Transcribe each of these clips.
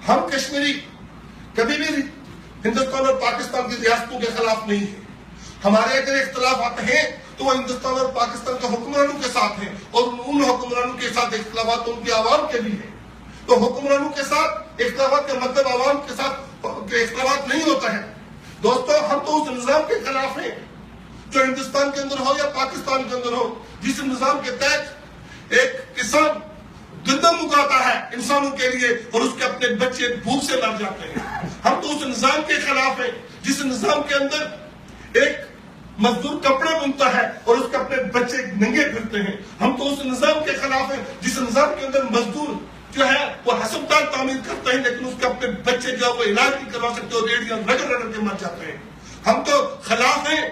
ہم کشمیری کبھی بھی ہندوستان اور پاکستان کی ریاستوں کے خلاف نہیں ہیں. ہمارے اگر اختلافات ہیں تو وہ ہندوستان اور پاکستان کے حکمرانوں کے ساتھ ہیں, اور ان حکمرانوں کے ساتھ اختلافات ان کی عوام کے بھی ہیں. تو حکمرانوں کے ساتھ اختلافات کا مطلب عوام کے ساتھ اختلافات نہیں ہوتا ہے. دوستو, ہم تو اس نظام کے خلاف ہیں جو ہندوستان کے اندر ہو یا پاکستان کے اندر ہو, جس نظام کے تحت ایک کسان گندم اگاتا ہے انسانوں کے لیے اور اس کے اپنے بچے بھوک سے مر جاتے ہیں. ہم تو اس نظام کے خلاف ہیں جس نظام کے اندر ایک مزدور کپڑے بنتا ہے اور اس کے اپنے بچے ننگے پھرتے ہیں. ہم تو اس نظام کے خلاف ہیں جس نظام کے اندر مزدور جو ہے وہ ہسپتال تعمیر کرتے ہیں لیکن اس کے اپنے بچے جو ہے وہ علاج نہیں کروا سکتے اور ریڑیاں رگڑ رگڑ کے مر جاتے ہیں. ہم تو خلاف ہیں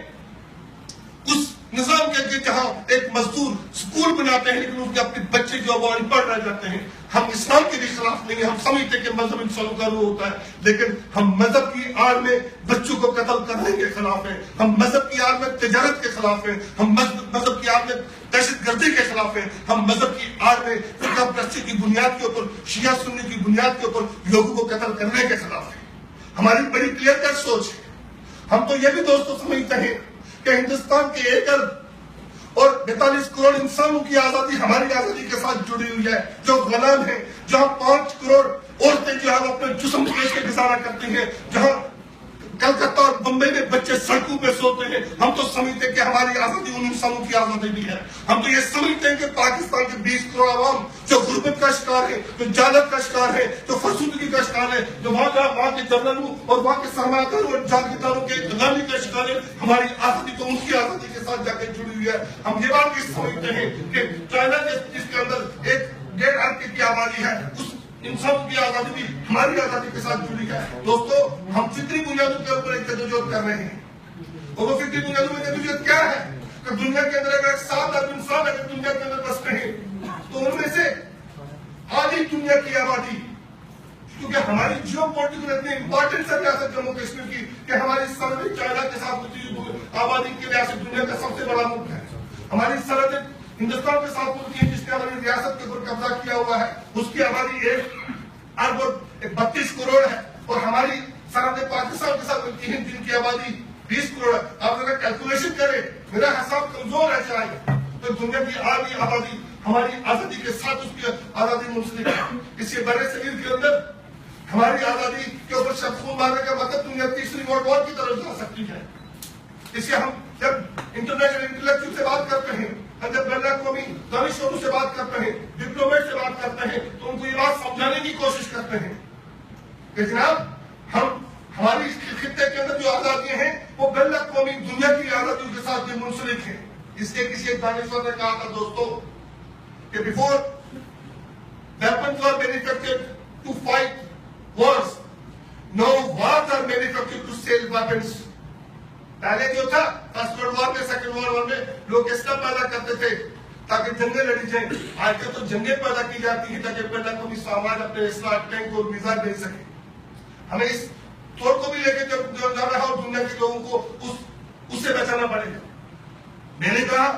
اس نظام کے جہاں ایک مزدور سکول بناتے ہیں لیکن اس کے اپنے بچے جو وہ ان پڑھ رہ جاتے ہیں. ہم اسلام کے بھی خلاف نہیں ہیں. ہم سمجھتے ہیں کہ مذہب انسانوں کا روح ہوتا ہے, لیکن ہم مذہب کی آڑ میں بچوں کو قتل کرنے کے خلاف ہیں. ہم مذہب کی آڑ میں تجارت کے خلاف ہیں. ہم مذہب کی آڑ میں دہشت گردی کے خلاف ہیں. ہم مذہب کی آڑ میں فرقہ پرستی کی بنیاد کے اوپر, شیعہ سنی کی بنیاد کے اوپر لوگوں کو قتل کرنے کے خلاف ہیں. ہماری بڑی کلیئر کٹ سوچ ہے. ہم تو یہ بھی دوستوں سمجھتے ہیں کہ ہندوستان کے 1 ارب اور 42 کروڑ انسانوں کی آزادی ہماری آزادی کے ساتھ جڑی ہوئی ہے, جو غلام ہیں. جہاں 5 کروڑ عورتیں جو ہے اپنے جسم بیچ کے گزارا کرتی ہیں, جہاں کلکتہ اور بمبئی میں بچے سڑکوں پہ سوتے ہیں. ہم تو سمجھتے ہیں کہ ہماری آزادی ان انسانوں کی آزادی بھی ہے. ہم تو یہ سمجھتے ہیں کہ پاکستان کے 20 کروڑ عوام جو غربت کا شکار ہے, جو جہالت کا شکار ہے, جو فرسودگی کا شکار ہے, جو وہاں کے جنرلوں اور وہاں کے سرمایہ داروں اور جاگیرداروں کے غلامی کا شکار ہے, ہماری آزادی تو ان کی آزادی کے ساتھ جا کے جڑی ہوئی ہے. ہم یہ بات بھی سمجھتے ہیں کہ چائنا جس کے اندر 1.5 ارب کی آبادی ہے, اس انسانوں کی آزادی بھی ہماری آزادی کے ساتھ جڑی ہے. دوستو, ہم فطری بنیادوں کے اوپر ایک جدوجہد کر رہے ہیں, اور وہ فطری بنیادوں میں جدوجہد کیا ہے کہ دنیا کے اندر اگر 7 ارب انسان اگر دنیا کے اندر بستے ہیں تو ان میں سے آدھی دنیا کی آبادی, کیونکہ ہماری جیو پولیٹیکل اتنی امپورٹنٹ ہے ریاست جموں کشمیر کی کہ ہماری سرحد چائنا کے ساتھ آبادی کی ریاست دنیا کا سب سے بڑا ملک ہے. ہماری سرحد ہندوستان کے ساتھ ملک ہے جس نے ہماری ریاست کے اوپر قبضہ کیا ہوا ہے, اس کی آبادی 1 ارب اور 32 کروڑ ہے, اور ہماری سرحد پاکستان کے ساتھ ملتی ہے جن کی آبادی 20 کروڑ ہے. آپ اگر کیلکولیشن کریں, میرا حساب کمزور ہے چاہے, تو دنیا کی آدھی آبادی ہماری آزادی کے ساتھ اس کی آزادی منسلک ہے. اس کے برِ صغیر کے اندر ہماری آزادی کے اوپر شخص خون مارنے کا مطلب دنیا تیسری ورلڈ وار کی طرف جا سکتی ہے. اس سے ہم جب انٹرنیشنل انٹلیکچوئل سے بات کرتے ہیں, جب بین الاقوامی دانشوروں سے بات کرتے ہیں, ڈپلومیٹ سے بات کرتے ہیں, تو ان کو یہ بات سمجھانے کی کوشش کرتے ہیں کہ جناب ہماری خطے کے اندر جو آزادیاں ہیں وہ بین الاقوامی دنیا کی آزادیوں کے ساتھ بھی منسلک ہیں. اس کے کسی ایک دانشور نے کہا تھا دوستو کہ before weapons are manufactured to fight wars, no wars are manufactured to sell weapons. پہلے جو تھا فرسٹ ورلڈ وار میں, سیکنڈ ورلڈ وار میں لوگ اسلحہ پیدا کرتے تھے تاکہ جنگیں لڑی جائیں. آج کل تو جنگیں پیدا کی جاتی ہیں تاکہ بین الاقوامی سامان اپنے اسلحہ, ٹینک اور میزائل بھیج سکے. ہمیں اس طور کو بھی لے کے جب جا رہا اور دنیا کے لوگوں کو اس سے بچانا پڑے گا. میں نے کہا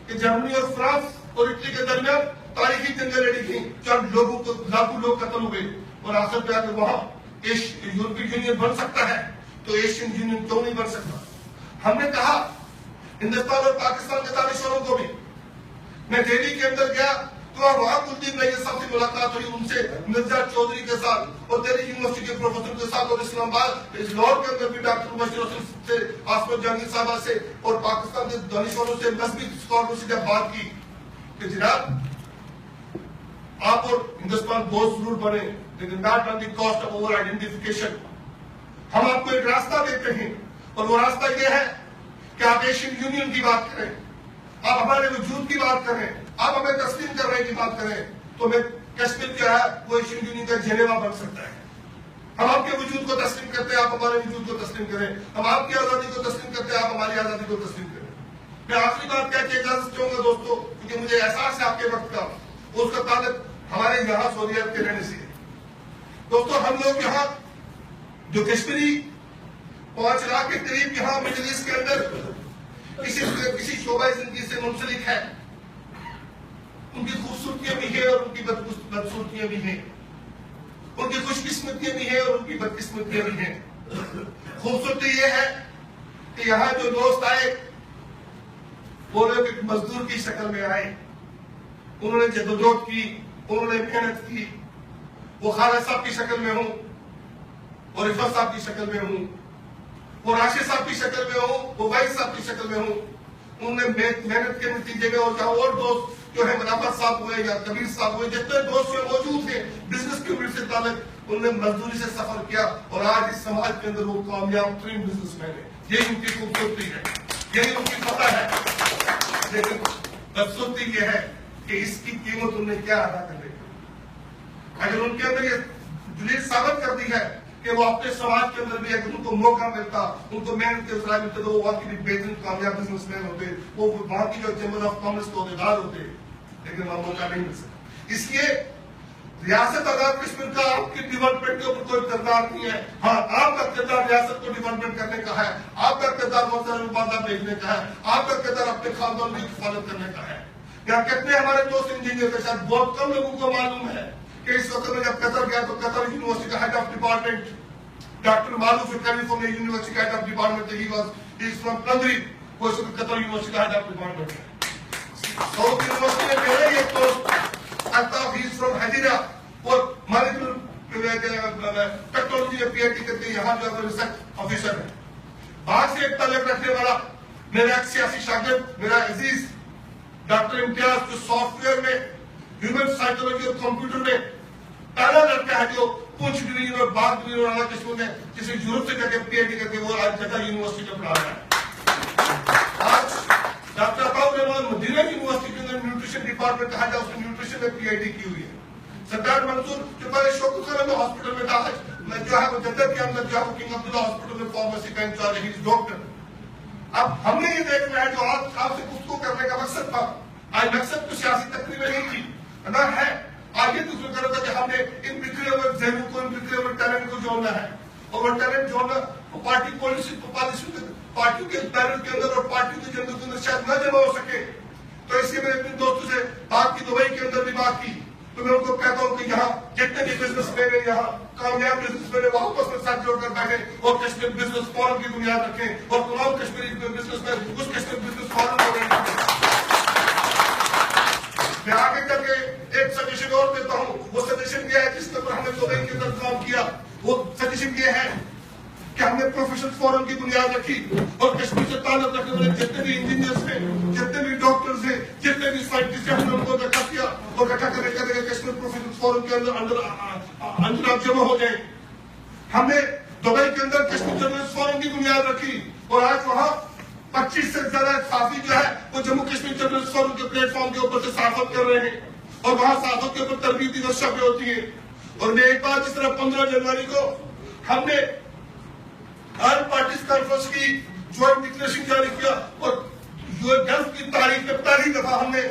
کہ جرمنی اور فرانس اور اٹلی کے درمیان تاریخی جنگیں لڑی گئیں, چند لوگوں کو لاکھوں لوگ قتل ہوئے, اور آخر پہ آ کے وہاں یورپی یونین بن سکتا ہے تو ایشین یونین کیوں نہیں بن سکتا. ہم نے کہا ہندوستان اور پاکستان کے دانشوروں کو بھی, میں دہلی کے اندر گیا تو وہاں کلدیپ نیر صاحب سے ملاقات ہوئی, ان سے مرزا چودھری کے ساتھ اور دہلی یونیورسٹی کے پروفیسر کے ساتھ, اور اسلام آباد لاہور کے اندر بھی ڈاکٹر مبشر حسن سے, عاصمت جہانگیر صاحبہ سے اور پاکستان کے دانشوروں سے, مذہبی اسکالروں سے جب بات کی کہ جناب آپ اور ہندوستان دوست ضرور بنے لیکن not on the cost of over identification. ہم آپ کو ایک راستہ دیتے ہیں اور وہ راستہ یہ ہے کہ آپ ایشین یونین کی بات کریں, آپ ہمارے وجود کی بات کریں, آپ ہمیں تسلیم کرنے کی بات کریں, تو میں کشمیر کیا ہے وہ ایشین یونین کا جنیوا بن سکتا ہے. ہم آپ کے وجود کو تسلیم کرتے ہیں, آپ ہمارے وجود کو تسلیم کریں. ہم آپ کی آزادی کو تسلیم کرتے ہیں, آپ ہماری آزادی کو تسلیم کریں. میں آخری بات کہہ کے اجازت چاہوں گا دوستو, کیونکہ مجھے احساس ہے آپ کے وقت کا, اس کا تعلق ہمارے یہاں سعودی عرب کے رہنے سے. دوستو ہم لوگ یہاں جو کشمیری 5 لاکھ کے قریب یہاں مجلس کے اندر کسی شعبہ زندگی سے منسلک ہے, ان کی خوبصورتیاں بھی ہیں اور ان کی بدصورتیاں بھی ہیں. ان کی خوش قسمتیاں بھی ہیں اور ان کی بدقسمتیاں بھی ہیں. خوبصورتی یہ ہے کہ یہاں جو دوست آئے وہ لوگ ایک مزدور کی شکل میں آئے. انہوں نے جدوجہد کی, انہوں نے محنت کی. وہ خالد صاحب کی شکل میں ہوں, اور رفعت صاحب کی شکل میں ہوں, وہ راشد صاحب کی شکل میں ہوں, وہ وائس صاحب کی شکل میں ہوں. انہوں نے محنت کے نتیجے میں, اور جہاں اور دوست جو ہے منافع صاحب ہوئے یا کبیر صاحب ہوئے, جتنے دوست جو موجود ہیں بزنس کمیونٹی سے تعلق, انہوں نے مزدوری سے سفر کیا اور آج اس سماج کے اندر وہ کامیاب ترین بزنس مین ہے. یہی ان کی خوبصورتی ہے, یہی ان کی فتح ہے. لیکن بدقسمتی یہ ہے کہ اس کی قیمت انہوں نے کیا ادا کر لی. اگر ان کے اندر یہ دلیل ثابت کر دی ہے کہ وہ اپنے سماج کے اندر بھی اگر ان کو موقع ملتا, ان کو محنت کے ذرائع ملتے, تو وہ واقعی بھی بہترین کامیاب بزنس مین ہوتے, وہ وہاں کی جو چیمبر آف کامرس کے عہدیدار ہوتے. لیکن وہاں موقع نہیں مل سکتا. اس لیے ریاست آزاد کشمیر کا آپ کی ڈیولپمنٹ کے اوپر کوئی کردار نہیں ہے. ہاں, آپ کا کردار ریاست کو ڈیولپمنٹ کرنے کا ہے, آپ کا کردار موضوع مبادلہ بھیجنے کا ہے, آپ کا کردار اپنے خاندان کی حفاظت کرنے کا ہے. یہاں کتنے ہمارے دوست انجینئر کے ساتھ بہت کم لوگوں کو معلوم ہے کہ اس وقت میں جب قطر گیا تو قطر یونیورسٹی کا ہیڈ آف ڈپارٹمنٹ ڈاکٹر معروف کیلیفورنیا یونیورسٹی کا ہیڈ آف ڈپارٹمنٹ ہے. ہی از فرام قطری, وہ اس وقت قطر یونیورسٹی کا ہیڈ آف ڈپارٹمنٹ ہے. سعود یونیورسٹی میں میرا یہ دوست الطاف, ہی از فرام حجیرہ, اور ٹیکنالوجی میں پی ایچ ڈی کرتے یہاں جو ریسرچ آفیسر ہے. باہر سے ایک تعلق رکھنے والا میرا ایک سیاسی شاگرد, میرا عزیز ڈاکٹر امتیاز, جو سافٹ ویئر میں, ہیومن سائیکولوجی اور کمپیوٹر میں پہلا لڑکا ہے جو پونچھ ڈویژن اور باغ ڈویژن اور کشمیر میں جسے یورپ سے جا کے پی ایچ ڈی کر کے وہ آج جدہ یونیورسٹی میں پڑھا رہا ہے. آج ڈاکٹر عطاء الرحمان مدینہ یونیورسٹی کے اندر نیوٹریشن ڈپارٹمنٹ کہا جائے, اس نے نیوٹریشن میں پی ایچ ڈی کی ہوئی ہے. سردار منصور جو پہلے شوکت خانہ میں ہاسپٹل میں تھا, میں جو ہے وہ جدہ کے اندر جو ہے وہ کنگ عبداللہ ہاسپٹل میں فارمیسی کا انچارج ہے, ڈاکٹر. اب ہم نے یہ دیکھنا ہے جو آپ سے گفتگو کرنے کا مقصد تھا, آج مقصد تو سیاسی تقریب نہیں تھی نہ ہے. آگے تو فکر کرتا کہ ہم نے ان بکھرے ہوئے ذہنوں کو, ان بکھرے ہوئے ٹیلنٹ کو جوڑنا ہے, اور وہ ٹیلنٹ جوڑنا پارٹی پارٹیوں کے بیرل کے اندر اور پارٹیوں کے جنگل کے اندر شاید نہ جمع ہو سکے. تو اس لیے میں اپنے دوستوں سے بات کی, دبئی کے اندر بھی بات کی, تو میں ان کو کہتا ہوں کہ یہاں جتنے بھی بزنس مین ہیں, یہاں کامیاب بزنس مین ہیں, وہ آپس میں ساتھ جوڑ کر بیٹھیں اور کشمیر بزنس فورم کی بنیاد رکھیں, اور تمام کشمیری بزنس مین اس کشمیر بزنس فورم کو رہیں. میں آگے کر کے ایک سجیشن اور دیتا ہوں. وہ سجیشن کیا ہے جس پر ہم نے دبئی کے اندر کام کیا, وہ سجیشن یہ ہے کہ ہم نے پروفیشنل فورم کی بنیاد رکھی, اور کشمیر سے تعلق رکھنے والے جتنے بھی انجینئرز ہیں, جتنے بھی ڈاکٹرز ہیں, جتنے بھی سائنٹسٹ ہیں, ہم نے ان کو اکٹھا کیا, اور اکٹھا کرنے کے کشمیر پروفیشنل فورم کے اندر آپ جمع ہو جائیں. ہم نے دبئی کے اندر کشمیر جرنلسٹ فورم کی بنیاد رکھی, اور آج وہاں 25 سے زیادہ صحافی جو ہے وہ جموں کشمیر جرنلسٹ فورم کے پلیٹ فارم کے اوپر سے صحافت کر رہے ہیں, اور وہاں صحافت کے اوپر تربیتی ورکشاپیں ہوتی ہیں. اور میں ایک بار جس طرح 15 جنوری کو ہم نے آل پارٹیز کانفرنس کی جوائنٹ ڈکلیریشن جاری کیا, اور گلف کی تاریخ میں پہلی دفعہ ہم نے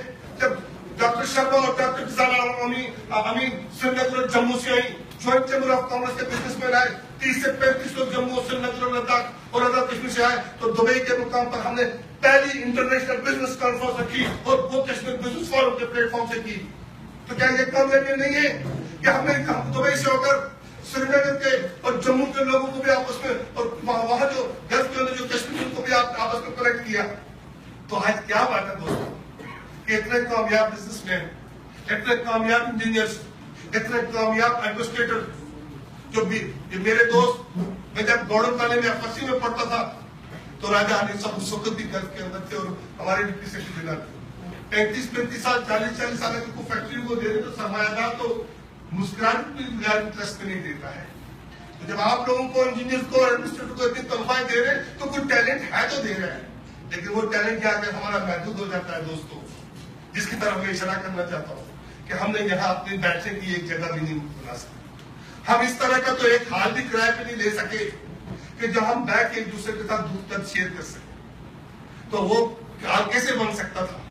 جب ڈاکٹر شرما اور ڈاکٹر فضالہ امین سری نگر اور جموں سے آئی, جوائنٹ چیمبر آف کامرس کے بزنس مین آئے, 30 سے 35 لوگ جموں, سری نگر اور لداخ اور آزاد کشمیر سے آئے, تو دبئی کے مقام پر ہم نے پہلی انٹرنیشنل بزنس کانفرنس رکھی, اور وہ کشمیر بزنس فورم کے پلیٹ فارم سے کی. تو کیا یہ کامیابی نہیں ہے کہ ہم نے دبئی سے ہو کر سری نگر کے اور جموں کے لوگوں کو بھی آپس میں, اور وہاں جو گلف کے اندر جو کشمیر کو بھی آپس میں کنیکٹ کیا. تو آج کیا بات ہے دوستوں کہ اتنے کامیاب بزنس مین, اتنے کامیاب انجینئرز, اتنے کامیاب ایڈمنسٹریٹر, جو بھی میرے دوست, میں جب گورڈن کالج میں FRC میں پڑھتا تھا تو راجہ حنیف صاحب اس وقت بھی گلف کے اندر تھے, اور ہمارے ڈپٹی سیکرٹری جنرل 35 سال 40 سال کو فیکٹری کو دے رہے, تو سرمایہ دار تو مسکراہٹ بھی انٹرسٹ میں نہیں دیتا ہے. تو جب آپ لوگوں کو انجینئر کو اور ایڈمنسٹریٹر کو اتنی تنخواہیں دے رہے تو کوئی ٹیلنٹ ہے تو دے رہے ہیں, لیکن وہ ٹیلنٹ کیا کہ ہمارا محدود ہو جاتا ہے دوستوں, جس کی طرف میں اشارہ کرنا چاہتا ہوں کہ ہم نے یہاں اپنے بیٹھنے کی ایک جگہ بھی نہیں بنا سکتے. ہم اس طرح کا تو ایک حال بھی کرائے پہ نہیں لے سکے کہ جب ہم بیٹھ کے ایک دوسرے کے ساتھ دودھ تک شیئر کر سکیں. تو وہ حال کیسے بن سکتا تھا؟